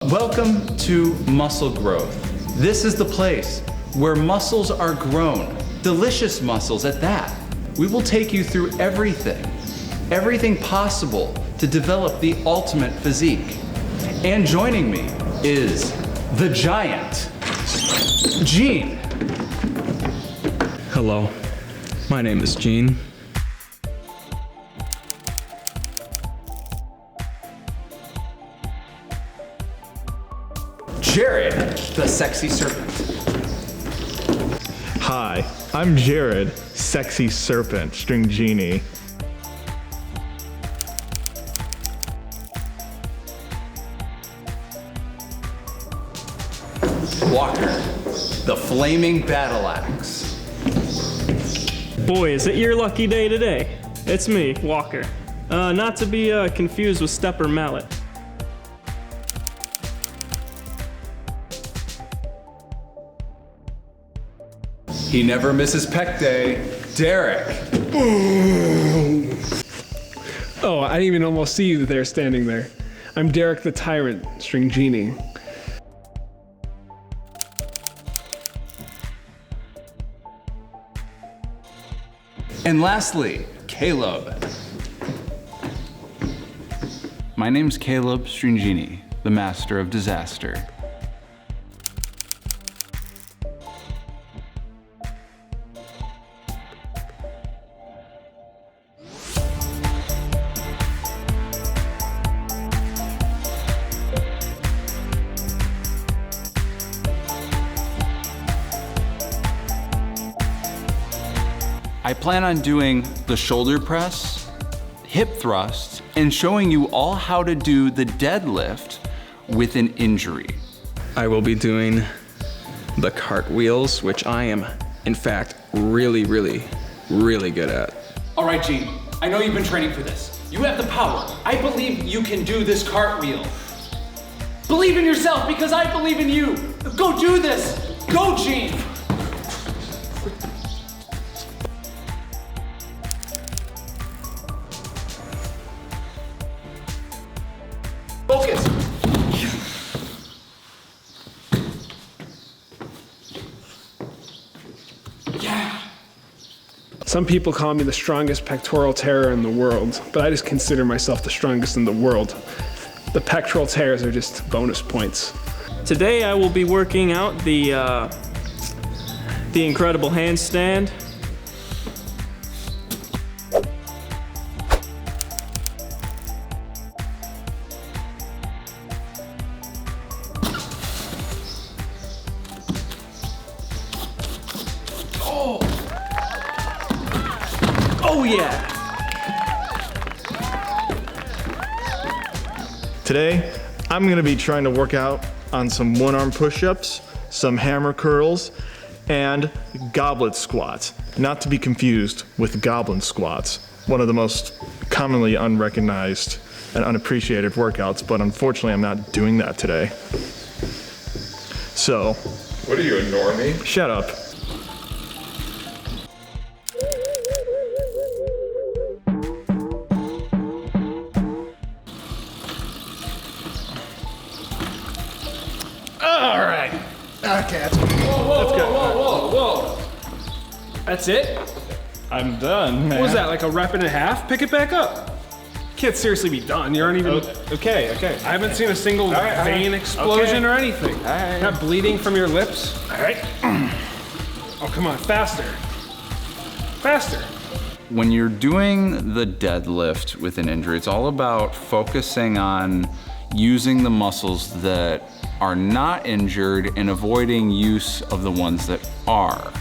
Welcome to Muscle Growth. This is the place where muscles are grown, delicious muscles at that. We will take you through everything possible to develop the ultimate physique. And joining me is the giant, Gene. Hello, my name is Gene. Jared, the sexy serpent. Hi, I'm Jared, sexy serpent, string genie. Walker, the flaming battle axe. Boy, is it your lucky day today. It's me, Walker. Not to be confused with Stepper Mallet. He never misses pec day, Derek. Oh, I didn't even almost see you there standing there. I'm Derek the Tyrant, string genie. And lastly, Caleb. My name's Caleb Stringini, the master of disaster. I plan on doing the shoulder press, hip thrust, and showing you all how to do the deadlift with an injury. I will be doing the cartwheels, which I am, in fact, really good at. All right, Gene, I know you've been training for this. You have the power. I believe you can do this cartwheel. Believe in yourself because I believe in you. Go do this. Go, Gene. Focus. Yeah. Some people call me the strongest pectoral tearer in the world, but I just consider myself the strongest in the world. The pectoral tears are just bonus points. Today I will be working out the incredible handstand. Oh yeah! Today, I'm gonna be trying to work out on some one-arm push-ups, some hammer curls, and goblet squats. Not to be confused with goblin squats, one of the most commonly unrecognized and unappreciated workouts, but unfortunately I'm not doing that today. So. What are you, a normie? Shut up. All right. Okay, that's good. Whoa. That's it? I'm done, man. What was that, like a rep and a half? Pick it back up. Can't seriously be done. You aren't even... Okay. I haven't seen a single vein explosion or anything. All right. Not bleeding from your lips. All right. Oh, come on, faster. Faster. When you're doing the deadlift with an injury, it's all about focusing on using the muscles that are not injured and avoiding use of the ones that are.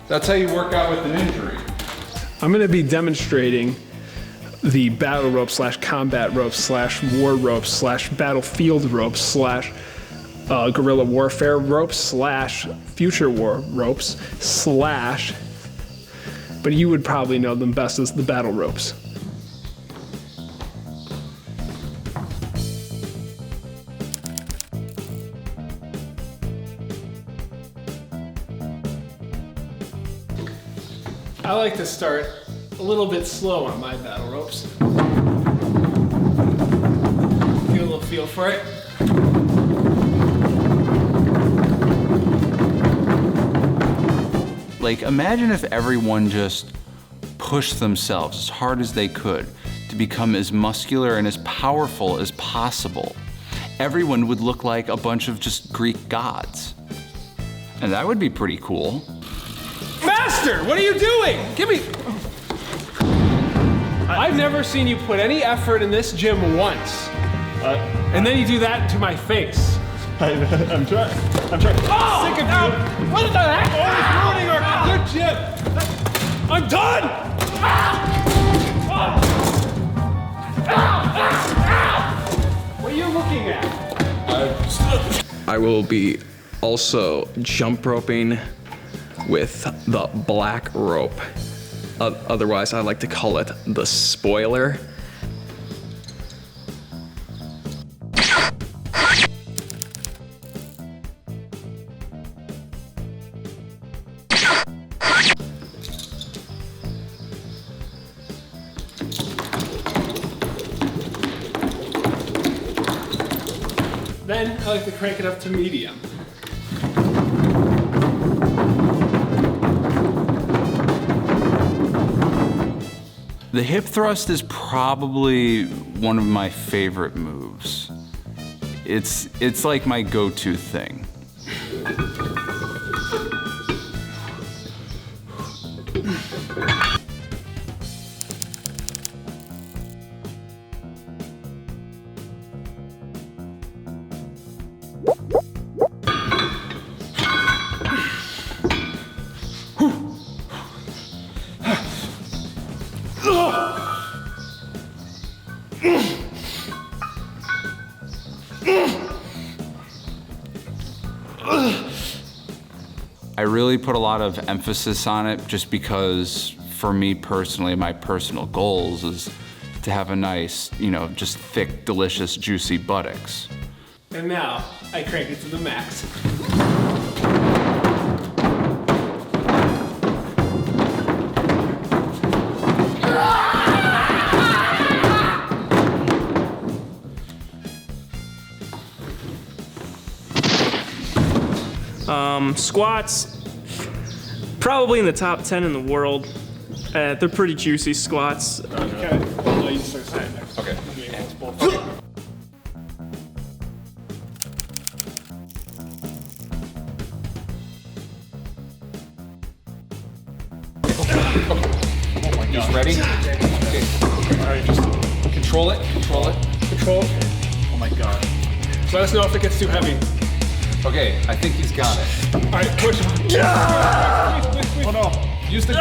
That's how you work out with an injury. I'm gonna be demonstrating the battle rope / combat rope / war rope / battlefield rope / guerrilla warfare ropes / future war ropes / but you would probably know them best as the battle ropes. I like to start a little bit slow on my battle ropes. Get a little feel for it. Like, imagine if everyone just pushed themselves as hard as they could to become as muscular and as powerful as possible. Everyone would look like a bunch of just Greek gods. And that would be pretty cool. Master, what are you doing? Give me. I've never seen you put any effort in this gym once. And then you do that to my face. I'm trying. Oh! Sick of you. What the heck? Oh, it's ruining our good gym. I'm done! What are you looking at? I will be also jump roping with the black rope. Otherwise, I like to call it the spoiler. Then I like to crank it up to medium. The hip thrust is probably one of my favorite moves. It's like my go-to thing. I really put a lot of emphasis on it just because, for me personally, my personal goals is to have a nice, just thick, delicious, juicy buttocks. And now I crank it to the max. Squats, probably in the top 10 in the world. They're pretty juicy squats. Okay. Well, you start saying next. Okay. He's ready? Okay. All right, just Control it. Control. oh my god. Let us know if it gets too heavy. Okay, I think he's got it. All right, push. Oh no. Use the.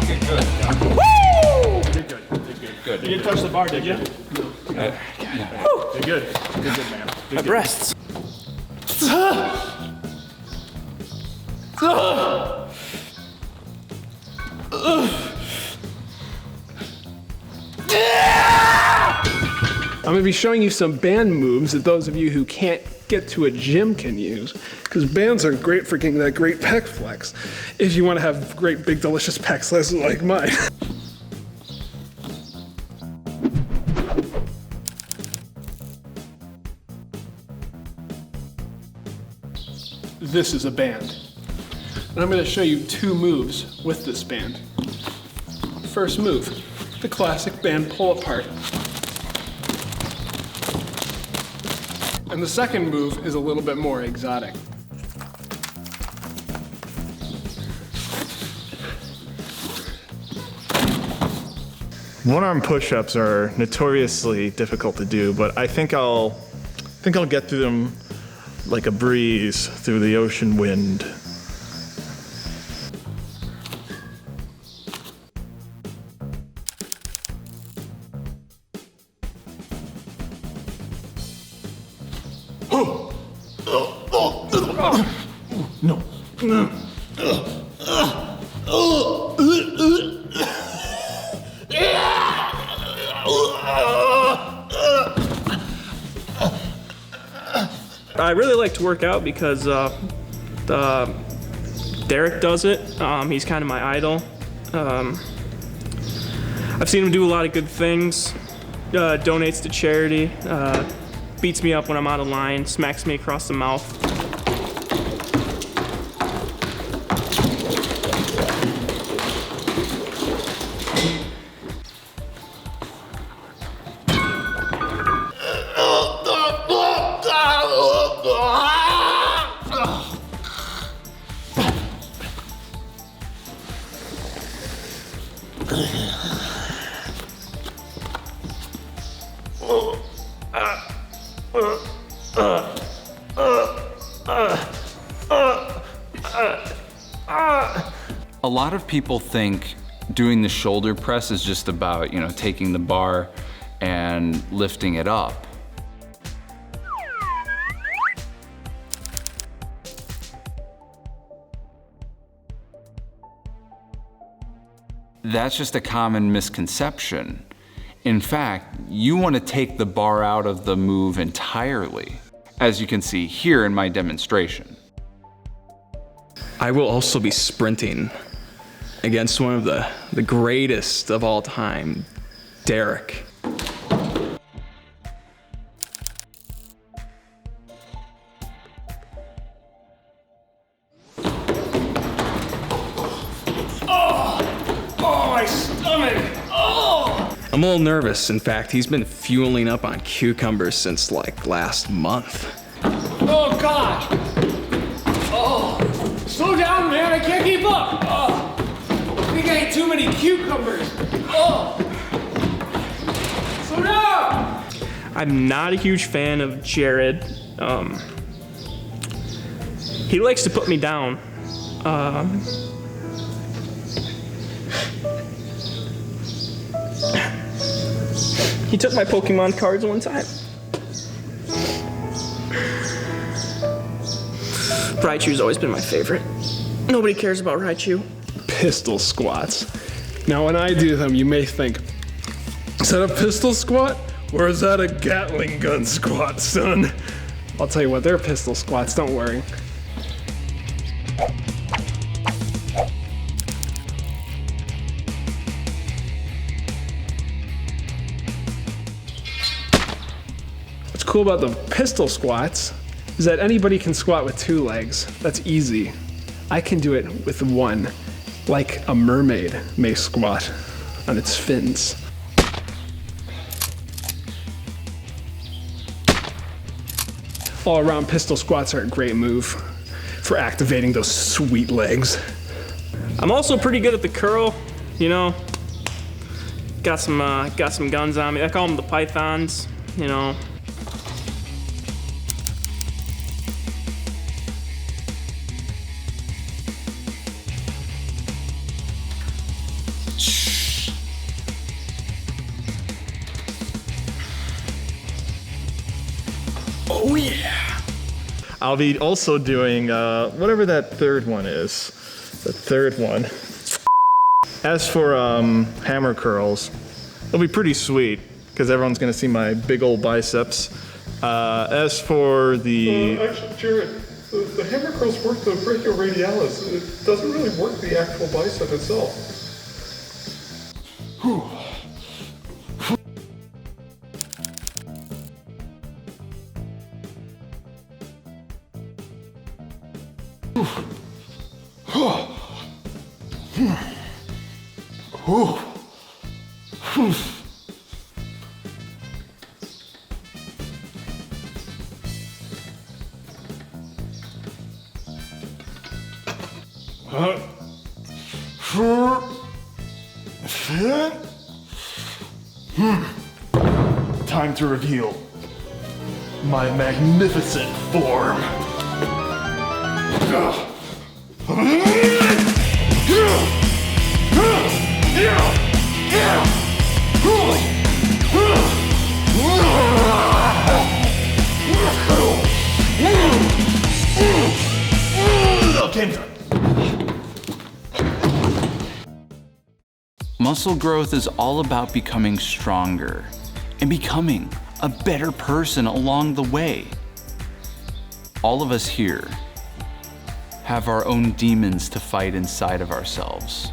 Okay, good. You're good. Good. You didn't touch the bar, did you? You're good. You're good, man. My breasts. I'm gonna be showing you some band moves that those of you who can't get to a gym can use, because bands are great for getting that great pec flex if you want to have great big delicious pec flexes like mine. This is a band, and I'm going to show you two moves with this band. First move, the classic band pull apart. And the second move is a little bit more exotic. One-arm push-ups are notoriously difficult to do, but I think I'll get through them like a breeze through the ocean wind. No. I really like to work out because Derek does it. He's kind of my idol. I've seen him do a lot of good things. Donates to charity. Beats me up when I'm out of line. Smacks me across the mouth. A lot of people think doing the shoulder press is just about, taking the bar and lifting it up. That's just a common misconception. In fact, you want to take the bar out of the move entirely, as you can see here in my demonstration. I will also be sprinting against one of the greatest of all time, Derek. My stomach! Oh! I'm a little nervous. In fact, he's been fueling up on cucumbers since like last month. Oh, God! Oh! Slow down, man, I can't keep up! Oh! I think I ate too many cucumbers! Oh! Slow down! I'm not a huge fan of Jared. He likes to put me down. He took my Pokemon cards one time. Raichu's always been my favorite. Nobody cares about Raichu. Pistol squats. Now when I do them, you may think, is that a pistol squat or is that a Gatling gun squat, son? I'll tell you what, they're pistol squats, don't worry. What's cool about the pistol squats is that anybody can squat with 2 legs. That's easy. I can do it with 1, like a mermaid may squat on its fins. All around pistol squats are a great move for activating those sweet legs. I'm also pretty good at the curl, Got some guns on me. I call them the pythons, Oh yeah! I'll be also doing whatever that third one is. The third one. As for hammer curls, it'll be pretty sweet because everyone's gonna see my big old biceps. As for the Actually, Jared, the hammer curls work the brachioradialis. It doesn't really work the actual bicep itself. Time to reveal my magnificent form. Okay, Muscle growth is all about becoming stronger and becoming a better person along the way. all of us here have our own demons to fight inside of ourselves.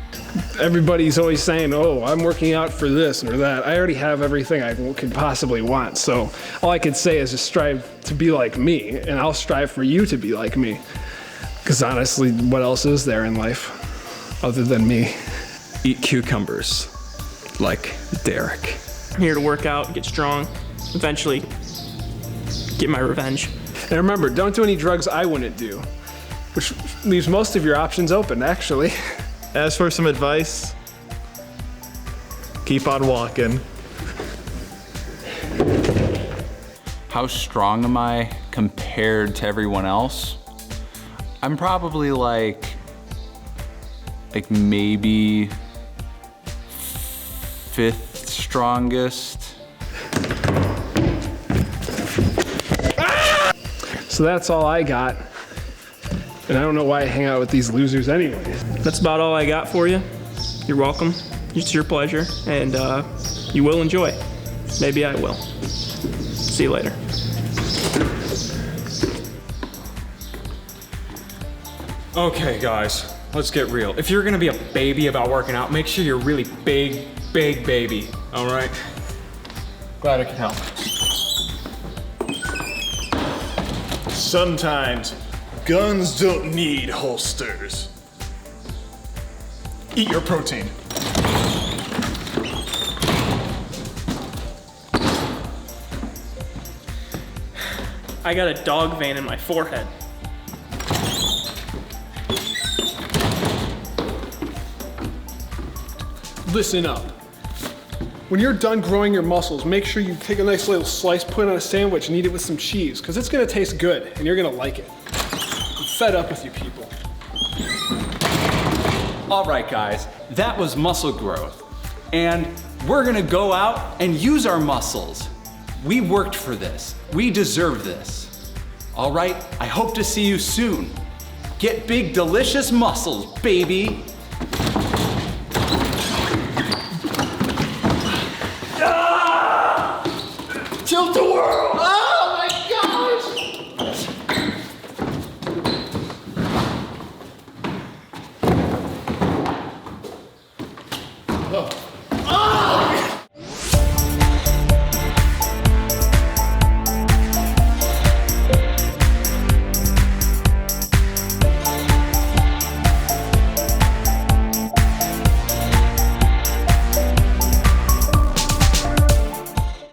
Everybody's always saying, oh, I'm working out for this or that. I already have everything I could possibly want. So all I could say is just strive to be like me, and I'll strive for you to be like me. Because honestly, what else is there in life other than me? Eat cucumbers, like Derek. I'm here to work out, get strong, eventually get my revenge. And remember, don't do any drugs I wouldn't do, which leaves most of your options open, actually. As for some advice, keep on walking. How strong am I compared to everyone else? I'm probably like maybe 5th strongest. So that's all I got. And I don't know why I hang out with these losers anyways. That's about all I got for you. You're welcome. It's your pleasure, and you will enjoy. Maybe I will. See you later. Okay, guys, let's get real. If you're gonna be a baby about working out, make sure you're really big baby, all right? Glad I could help. Sometimes guns don't need holsters. Eat your protein. I got a dog vein in my forehead. Listen up. When you're done growing your muscles, make sure you take a nice little slice, put it on a sandwich, and eat it with some cheese, because it's gonna taste good, and you're gonna like it. I'm fed up with you people. All right, guys, that was muscle growth. And we're gonna go out and use our muscles. We worked for this. We deserve this. All right, I hope to see you soon. Get big, delicious muscles, baby. Tilt the world! Oh my gosh! Oh.